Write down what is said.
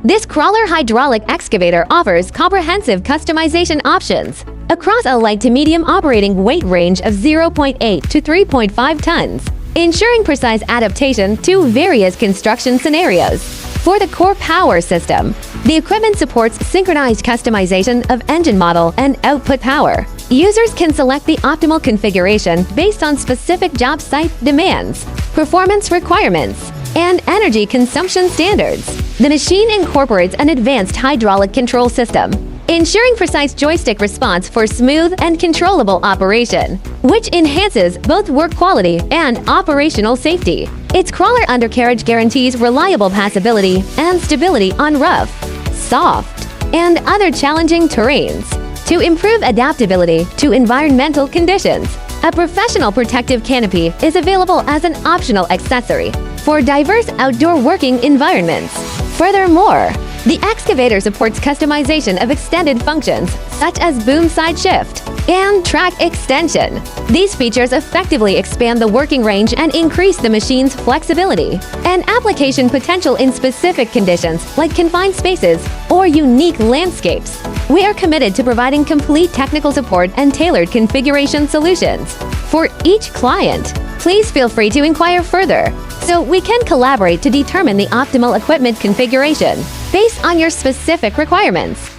This crawler hydraulic excavator offers comprehensive customization options across a light to medium operating weight range of 0.8 to 3.5 tons, ensuring precise adaptation to various construction scenarios. For the core power system, the equipment supports synchronized customization of engine model and output power. Users can select the optimal configuration based on specific job site demands, performance requirements, and energy consumption standards. The machine incorporates an advanced hydraulic control system, ensuring precise joystick response for smooth and controllable operation, which enhances both work quality and operational safety. Its crawler undercarriage guarantees reliable passability and stability on rough, soft, and other challenging terrains. To improve adaptability to environmental conditions, a professional protective canopy is available as an optional accessory for diverse outdoor working environments. Furthermore, the excavator supports customization of extended functions such as boom side shift and track extension. These features effectively expand the working range and increase the machine's flexibility and application potential in specific conditions like confined spaces or unique landscapes. We are committed to providing complete technical support and tailored configuration solutions for each client. Please feel free to inquire further so we can collaborate to determine the optimal equipment configuration based on your specific requirements.